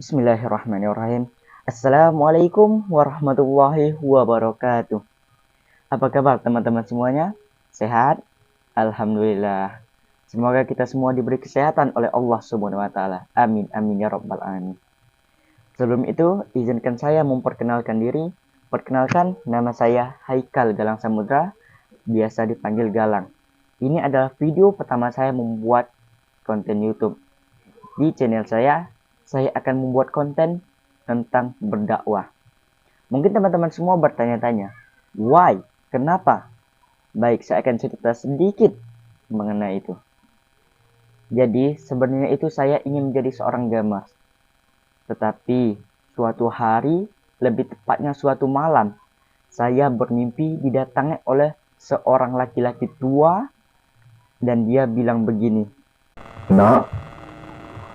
Bismillahirrahmanirrahim. Assalamualaikum warahmatullahi wabarakatuh. Apa kabar teman-teman semuanya? Sehat? Alhamdulillah. Semoga kita semua diberi kesehatan oleh Allah Subhanahu wa taala. Amin amin ya rabbal alamin. Sebelum itu, izinkan saya memperkenalkan diri. Perkenalkan, nama saya Haikal Galang Samudra, biasa dipanggil Galang. Ini adalah video pertama saya membuat konten YouTube. Di channel saya akan membuat konten tentang berdakwah. Mungkin teman-teman semua bertanya-tanya, why? Kenapa? Baik, saya akan cerita sedikit mengenai itu. Jadi, sebenarnya itu saya ingin menjadi seorang gamer. Tetapi, suatu hari, lebih tepatnya suatu malam, saya bermimpi didatangi oleh seorang laki-laki tua dan dia bilang begini. Nak,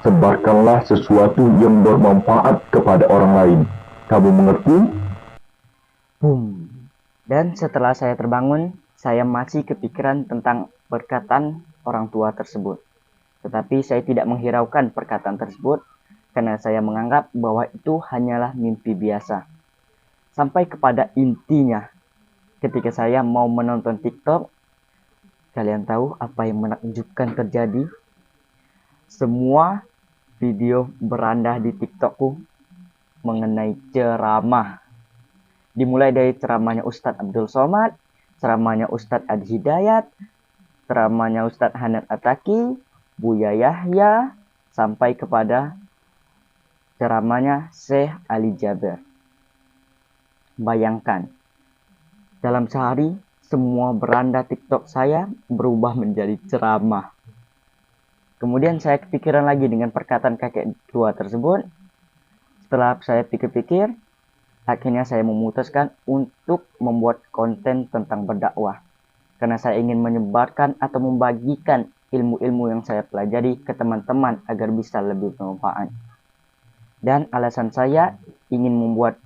sebarkanlah sesuatu yang bermanfaat kepada orang lain. Kamu mengerti? Boom. Dan setelah saya terbangun, saya masih kepikiran tentang perkataan orang tua tersebut. Tetapi saya tidak menghiraukan perkataan tersebut karena saya menganggap bahwa itu hanyalah mimpi biasa. Sampai kepada intinya, ketika saya mau menonton TikTok, kalian tahu apa yang menakjubkan terjadi? Semua video berandah di TikTokku mengenai ceramah. Dimulai dari ceramahnya Ustadz Abdul Somad, ceramahnya Ustadz Adi Hidayat, ceramahnya Ustadz Hanat Ataki, Buya Yahya, sampai kepada ceramahnya Syekh Ali Jaber. Bayangkan, dalam sehari semua beranda TikTok saya berubah menjadi ceramah. Kemudian saya kepikiran lagi dengan perkataan kakek tua tersebut. Setelah saya pikir-pikir, akhirnya saya memutuskan untuk membuat konten tentang berdakwah. Karena saya ingin menyebarkan atau membagikan ilmu-ilmu yang saya pelajari ke teman-teman agar bisa lebih bermanfaat. Dan alasan saya ingin membuat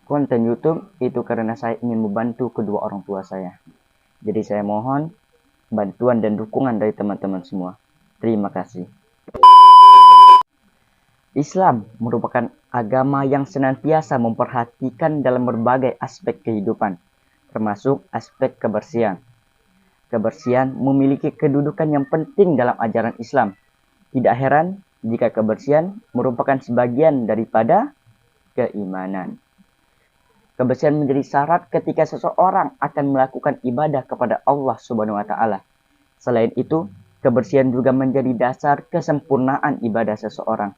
konten YouTube itu karena saya ingin membantu kedua orang tua saya. Jadi saya mohon bantuan dan dukungan dari teman-teman semua. Terima kasih. Islam merupakan agama yang senantiasa memperhatikan dalam berbagai aspek kehidupan, termasuk aspek kebersihan. Kebersihan memiliki kedudukan yang penting dalam ajaran Islam. Tidak heran jika kebersihan merupakan sebagian daripada keimanan. Kebersihan menjadi syarat ketika seseorang akan melakukan ibadah kepada Allah Subhanahu wa taala. Selain itu, kebersihan juga menjadi dasar kesempurnaan ibadah seseorang.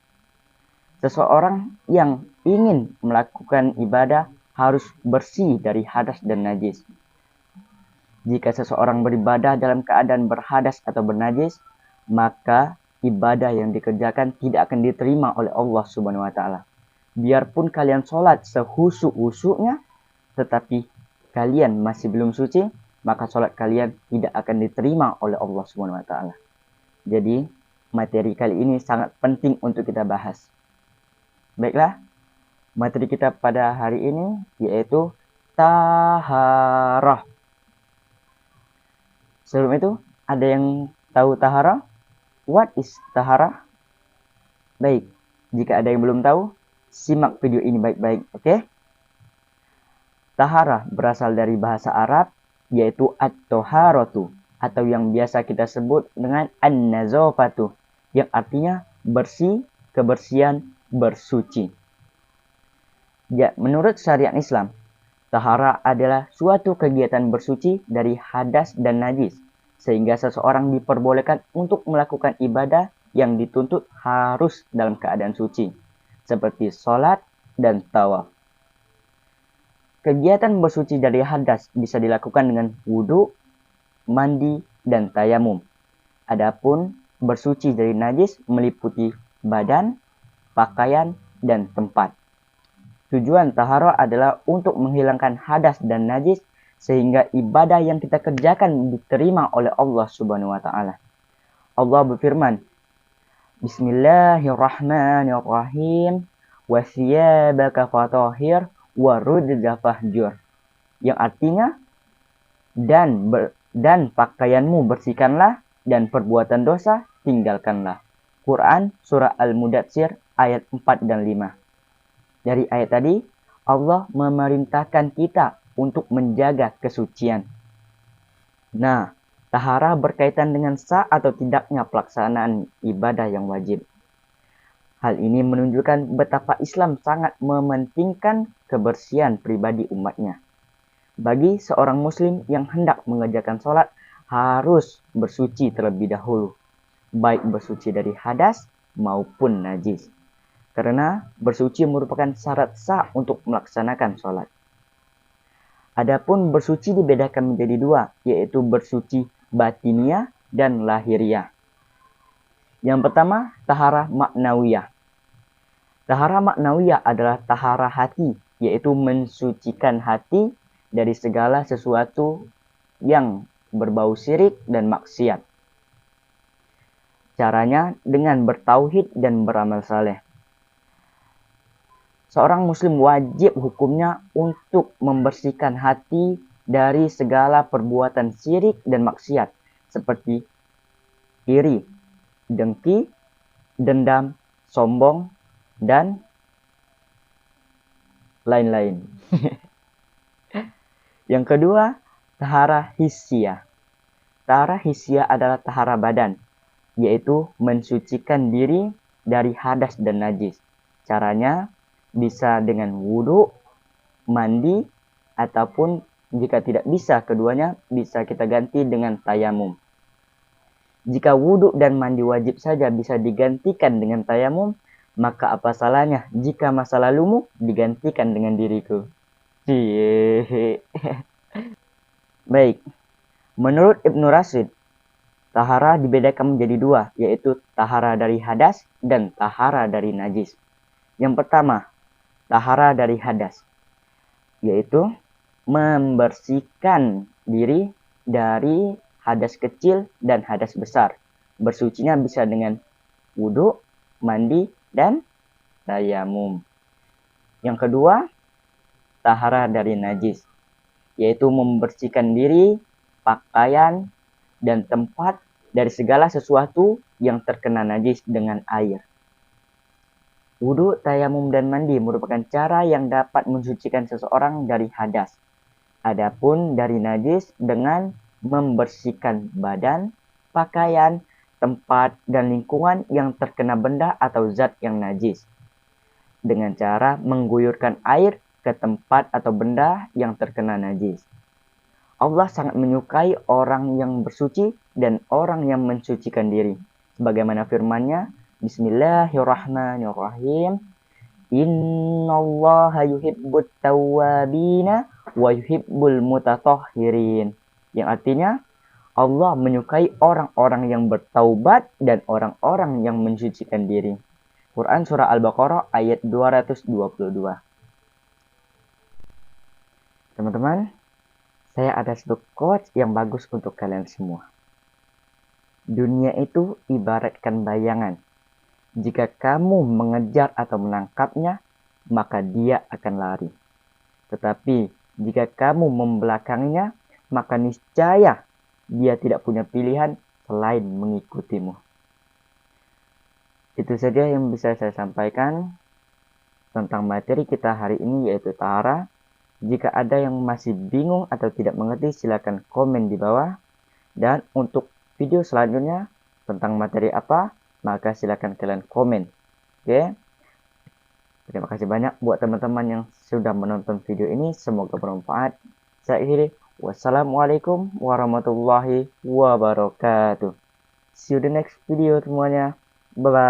Seseorang yang ingin melakukan ibadah harus bersih dari hadas dan najis. Jika seseorang beribadah dalam keadaan berhadas atau bernajis, maka ibadah yang dikerjakan tidak akan diterima oleh Allah Subhanahu wa taala. Biarpun kalian sholat sehusu-husunya, tetapi kalian masih belum suci, maka sholat kalian tidak akan diterima oleh Allah Subhanahu wa taala. Jadi, materi kali ini sangat penting untuk kita bahas. Baiklah, materi kita pada hari ini yaitu taharah. Sebelum itu, ada yang tahu taharah? What is taharah? Baik, jika ada yang belum tahu, simak video ini baik-baik, oke? Taharah berasal dari bahasa Arab, yaitu at-toharatu, atau yang biasa kita sebut dengan an-nazafatu, yang artinya bersih, kebersihan, bersuci. Ya, menurut syariat Islam, taharah adalah suatu kegiatan bersuci dari hadas dan najis, sehingga seseorang diperbolehkan untuk melakukan ibadah yang dituntut harus dalam keadaan suci, seperti sholat dan tawaf. Kegiatan bersuci dari hadas bisa dilakukan dengan wudhu, mandi, dan tayamum. Adapun bersuci dari najis meliputi badan, pakaian, dan tempat. Tujuan taharah adalah untuk menghilangkan hadas dan najis sehingga ibadah yang kita kerjakan diterima oleh Allah Subhanahu wa taala. Allah berfirman, Bismillahirrahmanirrahim, wa thiyabaka fatahhir wa rujza fahjur. Yang artinya dan pakaianmu bersihkanlah dan perbuatan dosa tinggalkanlah. Quran surah Al-Mudatsir ayat 4 dan 5. Dari ayat tadi, Allah memerintahkan kita untuk menjaga kesucian. Nah, tahara berkaitan dengan sah atau tidaknya pelaksanaan ibadah yang wajib. Hal ini menunjukkan betapa Islam sangat mementingkan kebersihan pribadi umatnya. Bagi seorang muslim yang hendak mengerjakan sholat, harus bersuci terlebih dahulu, baik bersuci dari hadas maupun najis. Karena bersuci merupakan syarat sah untuk melaksanakan sholat. Adapun bersuci dibedakan menjadi dua, yaitu bersuci batiniah dan lahiriah. Yang pertama, tahara maknawiyah. Tahara maknawiyah adalah tahara hati, yaitu mensucikan hati dari segala sesuatu yang berbau syirik dan maksiat. Caranya dengan bertauhid dan beramal saleh. Seorang muslim wajib hukumnya untuk membersihkan hati dari segala perbuatan syirik dan maksiat, seperti iri, dengki, dendam, sombong, dan lain-lain. Yang kedua, tahara hissiyah. Tahara hissiyah adalah tahara badan, yaitu mensucikan diri dari hadas dan najis. Caranya bisa dengan wudhu, mandi, ataupun jika tidak bisa keduanya, bisa kita ganti dengan tayamum. Jika wudhu dan mandi wajib saja bisa digantikan dengan tayamum, maka apa salahnya jika masa lalumu digantikan dengan diriku? Baik, menurut Ibnu Rashid, tahara dibedakan menjadi dua, yaitu tahara dari hadas dan tahara dari najis. Yang pertama, tahara dari hadas, yaitu membersihkan diri dari hadas kecil dan hadas besar. Bersucinya bisa dengan wudhu, mandi, dan tayamum. Yang kedua, tahara dari najis, yaitu membersihkan diri, pakaian, dan tempat dari segala sesuatu yang terkena najis dengan air. Wudhu, tayamum, dan mandi merupakan cara yang dapat mensucikan seseorang dari hadas. Adapun dari najis dengan membersihkan badan, pakaian, tempat, dan lingkungan yang terkena benda atau zat yang najis, dengan cara mengguyurkan air ke tempat atau benda yang terkena najis. Allah sangat menyukai orang yang bersuci dan orang yang mensucikan diri. Sebagaimana firman-Nya, Bismillahirrahmanirrahim. Innallaha yuhibbut tawwabina wa yuhibbul mutatahhirin. Yang artinya, Allah menyukai orang-orang yang bertaubat dan orang-orang yang mensucikan diri. Quran Surah Al-Baqarah ayat 222. Teman-teman, saya ada satu quotes yang bagus untuk kalian semua. Dunia itu ibaratkan bayangan. Jika kamu mengejar atau menangkapnya, maka dia akan lari. Tetapi jika kamu membelakanginya, maka niscaya dia tidak punya pilihan selain mengikutimu. Itu saja yang bisa saya sampaikan tentang materi kita hari ini, yaitu tahara. Jika ada yang masih bingung atau tidak mengerti, silakan komen di bawah. Dan untuk video selanjutnya tentang materi apa, maka silakan kalian komen. Oke? Terima kasih banyak buat teman-teman yang sudah menonton video ini. Semoga bermanfaat. Saya akhiri. Wassalamualaikum warahmatullahi wabarakatuh. See you the next video semuanya. Bye-bye.